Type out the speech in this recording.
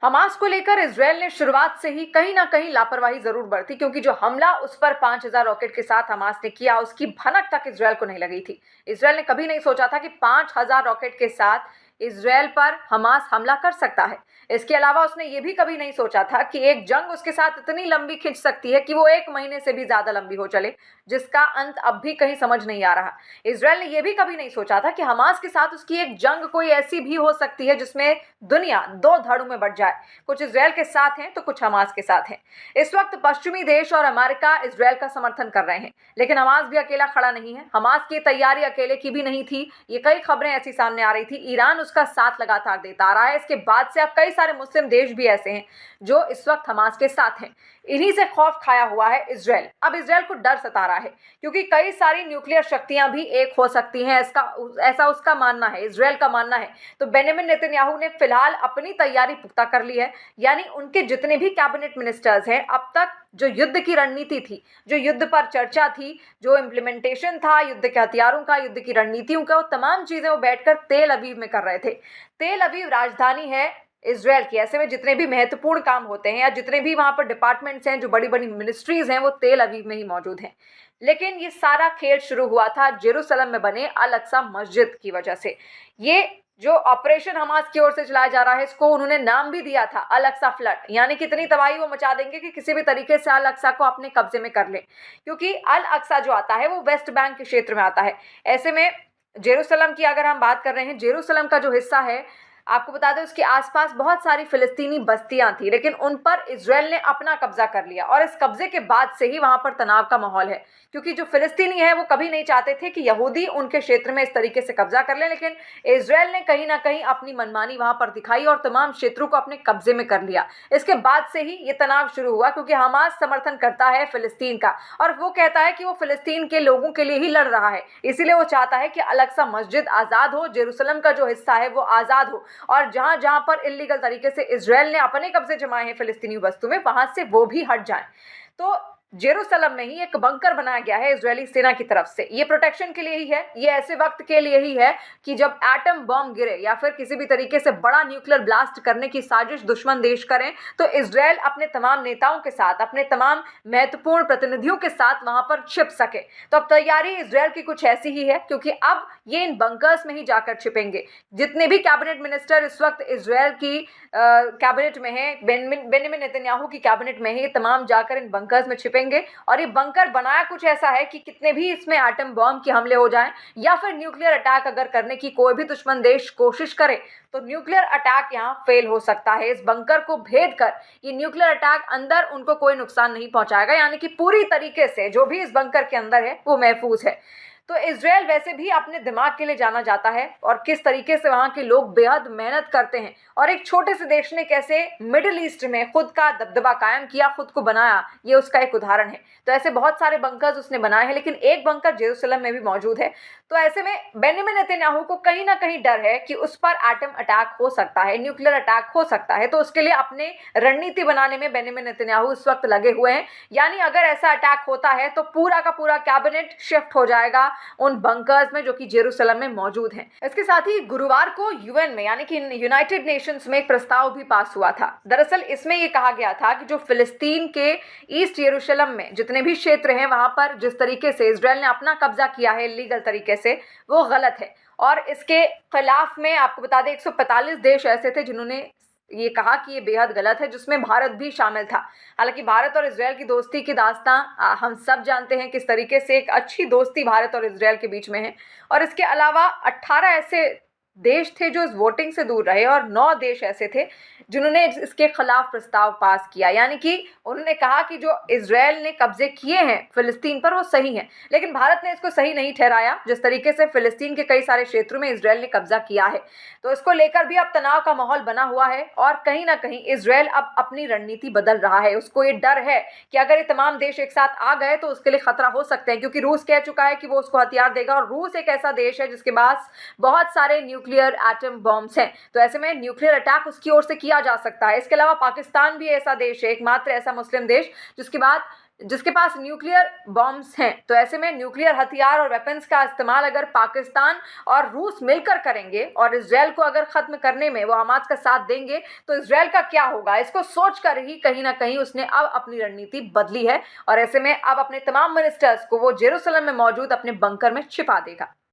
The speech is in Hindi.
हमास को लेकर इजरायल ने शुरुआत से ही कहीं ना कहीं लापरवाही जरूर बरती, क्योंकि जो हमला उस पर 5,000 रॉकेट के साथ हमास ने किया उसकी भनक तक इजरायल को नहीं लगी थी। इजरायल ने कभी नहीं सोचा था कि 5,000 रॉकेट के साथ इजरायल पर हमास हमला कर सकता है। इसके अलावा उसने ये भी कभी नहीं सोचा था कि एक जंग उसके साथ इतनी लंबी खिंच सकती है कि वो 1 महीने से भी ज्यादा लंबी हो चले, जिसका अंत अब भी कहीं समझ नहीं आ रहा। इजरायल ने यह भी कभी नहीं सोचा था कि हमास के साथ उसकी एक जंग कोई ऐसी भी हो सकती है जिसमें दुनिया दो धड़ों में बढ़ जाए, कुछ इजरायल के साथ हैं तो कुछ हमास के साथ हैं। इस वक्त पश्चिमी देश और अमेरिका इजरायल का समर्थन कर रहे हैं, लेकिन हमास भी अकेला खड़ा नहीं है। हमास की तैयारी अकेले की भी नहीं थी। ये कई खबरें ऐसी सामने आ रही थी, ईरान उसका साथ लगातार देता आ रहा है। इसके बाद से अब कई सारे मुस्लिम देश भी ऐसे हैं जो इस वक्त हमास के साथ हैं। इन्हीं से खौफ खाया हुआ है इजरायल। अब इजरायल को डर सता रहा है, क्योंकि कई सारी न्यूक्लियर शक्तियां भी एक हो सकती हैं, ऐसा उसका मानना है, इजरायल का मानना है। तो बेंजामिन नेतन्याहू ने फिलहाल अपनी तैयारी पुख्ता कर ली है, यानी उनके जितने भी कैबिनेट मिनिस्टर्स हैं, अब तक जो युद्ध की रणनीति थी, जो युद्ध पर चर्चा थी, जो इम्प्लीमेंटेशन था युद्ध के हथियारों का, युद्ध की रणनीतियों का, वो तमाम चीजें वो बैठकर तेल अवीव में कर रहे थे। तेल अवीव राजधानी है इजरायल की। ऐसे में जितने भी महत्वपूर्ण काम होते हैं या जितने भी वहां पर डिपार्टमेंट्स हैं, जो बड़ी बड़ी मिनिस्ट्रीज हैं, वो तेल अवीव में ही मौजूद हैं। लेकिन ये सारा खेल शुरू हुआ था जेरूसलम में बने अल अक्सा मस्जिद की वजह से। ये जो ऑपरेशन हमास की ओर से चलाया जा रहा है, इसको उन्होंने नाम भी दिया था अल अक्सा फ्लड, यानी कितनी तबाही वो मचा देंगे कि किसी भी तरीके से अल अक्सा को अपने कब्जे में कर ले, क्योंकि अल अक्सा जो आता है वो वेस्ट बैंक के क्षेत्र में आता है। ऐसे में जेरूसलम की अगर हम बात कर रहे हैं, जेरूसलम का जो हिस्सा है, आपको बता दें उसके आसपास बहुत सारी फिलिस्तीनी बस्तियां थी, लेकिन उन पर इजरायल ने अपना कब्जा कर लिया। और इस कब्जे के बाद से ही वहां पर तनाव का माहौल है, क्योंकि जो फिलिस्तीनी है वो कभी नहीं चाहते थे कि यहूदी उनके क्षेत्र में इस तरीके से कब्जा कर लें, लेकिन इजरायल ने कहीं ना कहीं अपनी मनमानी वहां पर दिखाई और तमाम क्षेत्रों को अपने कब्जे में कर लिया। इसके बाद से ही ये तनाव शुरू हुआ, क्योंकि हमास समर्थन करता है फिलिस्तीन का, और वो कहता है कि वो फिलिस्तीन के लोगों के लिए ही लड़ रहा है। इसीलिए वो चाहता है कि अल अक्सा मस्जिद आजाद हो, जेरूसलम का जो हिस्सा है वो आजाद हो, और जहां जहां पर इल्लीगल तरीके से इजरायल ने अपने कब्जे जमाए हैं फिलिस्तीनी बस्तों में, वहां से वो भी हट जाएं। तो जेरूसलम में ही एक बंकर बनाया गया है इजरायली सेना की तरफ से। ये प्रोटेक्शन के लिए ही है, ये ऐसे वक्त के लिए ही है कि जब एटम बम गिरे या फिर किसी भी तरीके से बड़ा न्यूक्लियर ब्लास्ट करने की साजिश दुश्मन देश करें, तो इजरायल अपने तमाम नेताओं के साथ, अपने तमाम महत्वपूर्ण प्रतिनिधियों के साथ वहां पर छिप सके। तो अब तैयारी इजरायल की कुछ ऐसी ही है, क्योंकि अब ये इन बंकर्स में ही जाकर छिपेंगे। जितने भी कैबिनेट मिनिस्टर इस वक्त इजरायल की कैबिनेट में है, बेंजामिन नेतन्याहू की कैबिनेट में है, ये तमाम जाकर इन बंकर्स में छिपेंगे। और ये बंकर बनाया कुछ ऐसा है कि कितने भी इसमें एटम बम के हमले हो जाएं या फिर न्यूक्लियर अटैक अगर करने की कोई भी दुश्मन देश कोशिश करे, तो न्यूक्लियर अटैक यहाँ फेल हो सकता है। इस बंकर को भेद कर ये न्यूक्लियर अटैक अंदर उनको कोई नुकसान नहीं पहुंचाएगा, यानी कि पूरी तरीके से जो भी इस बंकर के अंदर है वो महफूज है। तो इजरायल वैसे भी अपने दिमाग के लिए जाना जाता है, और किस तरीके से वहां के लोग बेहद मेहनत करते हैं, और एक छोटे से देश ने कैसे मिडिल ईस्ट में खुद का दबदबा कायम किया, खुद को बनाया, ये उसका एक उदाहरण है। तो ऐसे बहुत सारे बंकर्स उसने बनाए हैं, लेकिन एक बंकर जेरूसलम में भी मौजूद है। तो ऐसे में बेंजामिन नेतन्याहू को कहीं ना कहीं डर है कि उस पर एटम अटैक हो सकता है, न्यूक्लियर अटैक हो सकता है। तो उसके लिए अपने रणनीति बनाने में बेंजामिन नेतन्याहू इस वक्त लगे हुए हैं। यानी अगर ऐसा अटैक होता है तो पूरा का पूरा कैबिनेट शिफ्ट हो जाएगा उन बंकर्स में जो कि जेरूसलम में मौजूद हैं। इसके साथ ही गुरुवार को यूएन में, यानी कि यूनाइटेड नेशंस में एक प्रस्ताव भी पास हुआ था। दरअसल इसमें यह कहा गया था कि जो फिलिस्तीन के ईस्ट यरूशलेम में जितने भी क्षेत्र हैं, वहां पर जिस तरीके से इजरायल ने अपना कब्जा किया है इलीगल तरीके से, वो गलत है। और इसके खिलाफ में आपको बता दें 145 देश ऐसे थे जिन्होंने ये कहा कि ये बेहद गलत है, जिसमें भारत भी शामिल था। हालांकि भारत और इजरायल की दोस्ती की दास्तां हम सब जानते हैं किस तरीके से एक अच्छी दोस्ती भारत और इजरायल के बीच में है। और इसके अलावा 18 ऐसे देश थे जो इस वोटिंग से दूर रहे, और 9 देश ऐसे थे जिन्होंने इसके खिलाफ प्रस्ताव पास किया। यानी कि उन्होंने कहा कि जो इजरायल ने कब्जे किए हैं फिलिस्तीन पर वो सही हैं, लेकिन भारत ने इसको सही नहीं ठहराया, जिस तरीके से फिलिस्तीन के कई सारे क्षेत्रों में इजरायल ने कब्जा किया है। तो इसको लेकर भी अब तनाव का माहौल बना हुआ है, और कहीं ना कहीं इजरायल अब अपनी रणनीति बदल रहा है। उसको ये डर है कि अगर ये तमाम देश एक साथ आ गए तो उसके लिए खतरा हो सकता है, क्योंकि रूस कह चुका है कि वो उसको हथियार देगा, और रूस एक ऐसा देश है जिसके पास बहुत सारे न्यूक्लियर एटम बॉम्ब्स हैं। तो ऐसे में न्यूक्लियर अटैक उसकी ओर से किया जा सकता है। इसके अलावा पाकिस्तान भी ऐसा देश है, एकमात्र ऐसा मुस्लिम देश जिसके बाद जिसके पास न्यूक्लियर बॉम्ब्स हैं। तो ऐसे में न्यूक्लियर हथियार और वेपन्स का इस्तेमाल अगर पाकिस्तान और रूस मिलकर करेंगे और इजरायल को अगर खत्म करने में वो हमास का साथ देंगे तो इजरायल का क्या होगा, इसको सोचकर ही कहीं ना कहीं उसने अब अपनी रणनीति बदली है और ऐसे में अब अपने तमाम मिनिस्टर्स को वो जेरूसलम में मौजूद अपने बंकर में छिपा देगा।